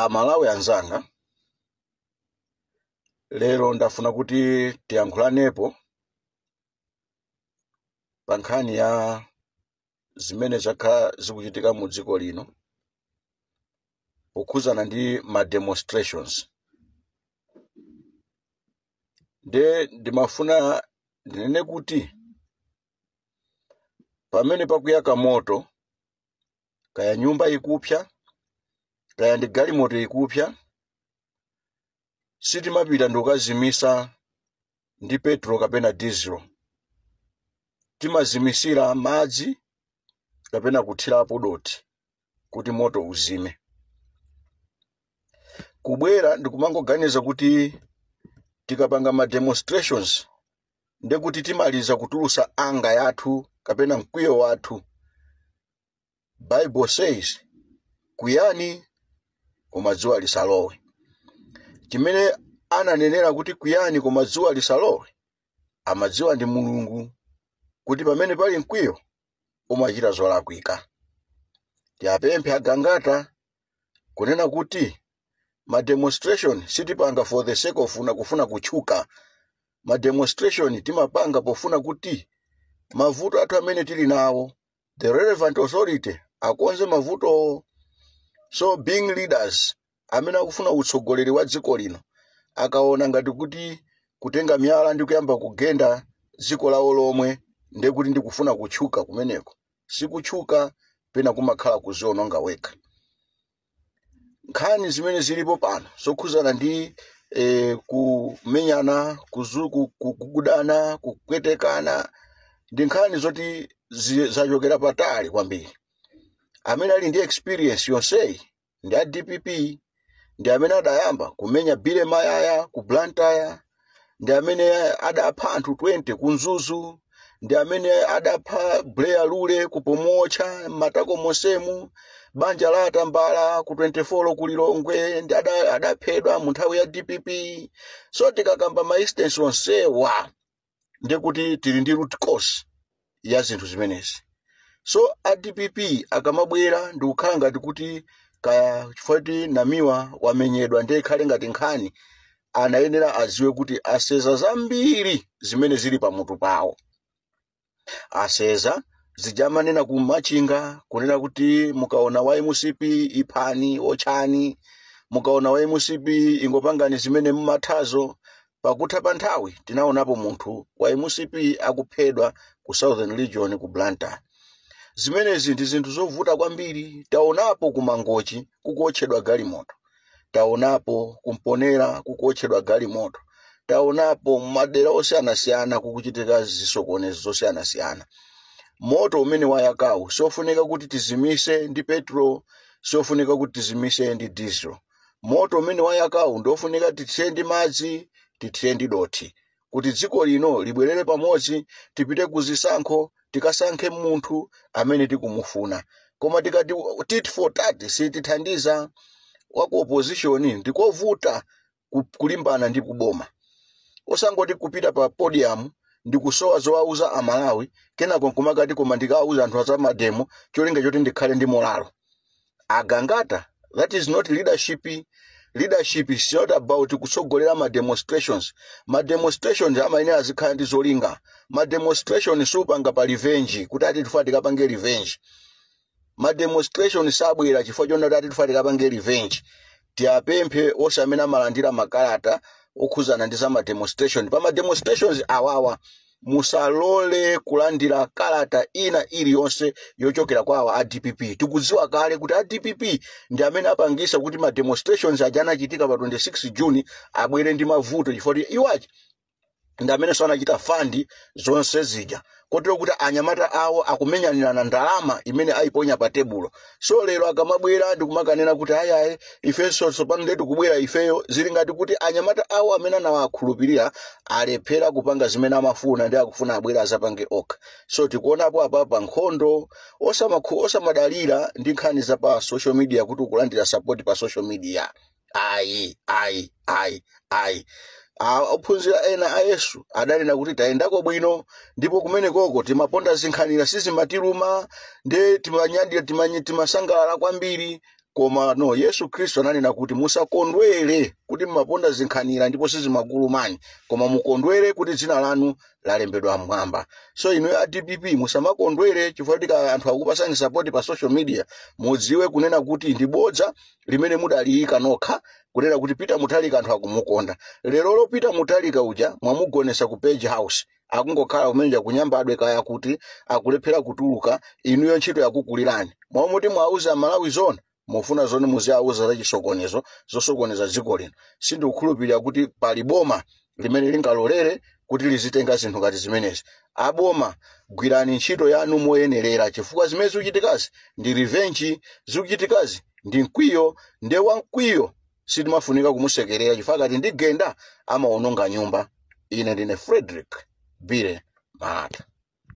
Amalawi anzanga, lero ndafuna kuti tiyankhulanepo pa nkhani ya zimene zakhala zikuchitika mu dziko lino pokhuzana ndi ma demonstrations. Ndimafuna ndinene kuti pamene pakuyaka moto, kaya nyumba ikupsa, kaya ndi galimoto ikupsa, sitimapita ndikukazimisa ndi petro kapena diesel. Timazimisira madzi kapena kuthirapo doti kuti moto uzime. Kubwera ndikumangoganiza kuti tikapanga ma demonstrations ndekuti timaliza kutulusa anga yathu kapena mkwiyo wathu. Bible says kuyani koma dzuwa lisalowe. Chimene ananenera kuti kuyani koma dzuwa lisalowe, amadziwa ndi Mulungu kuti pamene pali mkwiyo umachita zolakwika. Tiapemphe agangata kunena kuti ma demonstration sitipanga for the sake of kufuna kutchuka. Ma demonstration timapanga pofuna kuti mavuto athu amene tili nawo, the relevant authority akonze mavuto. So being leaders amene akufuna utsogoleri wa dziko lino akaona ngati kuti kutenga miyala ndi kuyamba kugenda dziko lawo lomwe ndekuti ndikufuna kutchuka kumeneko, sikutchuka pena kumakhala kuziononga wekha. Nkhani zimene zilipo pano zokhuzana ndi kumenyana, kugudana, kupwetekana, ndi nkhani zoti zachokera patali kwambiri. Amene ali ndi experience yonseyi ndi a DPP, ndi amene adayamba kumenya Bile Mayaya ku Blantyre, ndi amene adapha anthu 20 ku Nzuzu, ndi amene adapha Blair Lule ku Pomocha, Matako Mosemu, banja la Atambala ku 24 ku Lilongwe, ndi adaphedwa mu nthawi ya DPP. So tikakamba ma instance onsewa ndekuti tili ndi root cause ya zinthu zimenezi. So a DPP akamabwera ndi kukhala ngati kuti kaya chifoti namiwa wamenyedwa ndi ikhale ngati nkhani, anayenera aziwe kuti aseza zambiri zimene zili pamutu pawo. Aseza zijamanena kumachinga kunena kuti mukaona wa MCP iphani ochani, mukaona wa MCP ingopangani zimene mmathazo. Pakutha pa nthawi tinaonapo munthu wa MCP akuphedwa ku Southern Region ku Blantyre. Zimenezi ndi zinthu zovuta kwambiri. Taonapo kumangochi kukuotchedwa galimoto, taonapo kumponera kukuotchedwa galimoto, taonapo madera osiyanasiyana kukuchitika zisokonezo zosiyanasiyana. Moto umene wayakawu sofunika kuti tizimise ndi petro, sofunika kuti tizimise ndi diesel. Moto umene wayakawu ndofunika tithire ndi madzi, tithire ndi doti, kuti dziko lino libwerere pamodzi, tipite kuzisankho, tikasankhe munthu amene tikumufuna. Koma tikati tit for tat sitithandiza, wako opposition ndikovuta kulimbana ndi kuboma. Osangoti kupita pa podium ndikusowa zowauza Amalawi kenako nkumakati koma ndikauza anthu aza mademo cholinga choti ndikhale ndi molalo. Agangata, that is not leadership. Leadership is not about kutsogolera ma demonstrations. Ma demonstrations amayenera azikhala ndi zolinga. Ma demonstrations supanga pa revenge kuti ati tufa tikapange revenge. Ma demonstrations sabwera chifukwa chonena ati tufa tikapange revenge. Tiapemphe onse amene amalandira makalata okhuzana ndi za ma demonstrations. Pa ma demonstrations awawa musalole kulandira kalata ina iliyonse yochokera kwa a DPP. Tikudziwa kale kuti a DPP ndi amene apangisa kuti ma demonstrations ajana chitika pa 26 June abwere ndi mavuto chifukwa iwachi ndi amene sanachita fandi zonse zija. Kotero kuti anyamata awo akumenyanira na ndalama imene aiponya pa tebulo. So lero akamabwera ndikumakanena kuti ayaye ifenso sopano ndetu kubwera ifeyo, zili ngati kuti anyamata awo amene anawakhulupirira alephera kupanga zimene amafuna ndi akufuna abwera azapange okha. So tikuonapo apa nkhondo osamadalira ndi nkhani za pa social media kuti ukulandira support pa social media. Ophunzira ena a Yesu adanena kuti tayendako bwino ndipo kumene koko timaponda zinkhanira sizimatiruma nde timanyadira timasangalala kwambiri koma no Yesu Kristo ananena kuti musakondwere kuti mmaponda zinkhanira ndipo sizimakulumani, koma mukondwere kuti dzina lanu lalembedwa mmwamba. So inu ya DPP musamakondwere chifukwa kuti anthu akupasani support pa social media, mudziwe kunena kuti ndi bodza limene mudaliyika nokha kunena kuti Peter Mutharika anthu akumukonda. Lero Peter Mutharika uja mwamugonesa ku Page House akungokhala kumenja kunyambadwe kaya kuti akulephera kutuluka, inuyo ntchito yakukulirani. Mwamuti mwauza Malawi zone mufuna zone muziauza za chisokonezo zosokoneza dziko lino. Sindikukhulupirira kuti pali boma limene lingalolere kuti lizitenga zinthu ngati zimenezi. Aboma gwirani ntchito yanu moyenerera chifukwa zimene zikuchitikazi ndi revenge, zikuchitikazi ndi mkwiyo, nde wamkwiyo sidimafunika kumusekerera chifukwa ngati ndi genda amaononga nyumba. Ine ndine Frederick Bire Malata.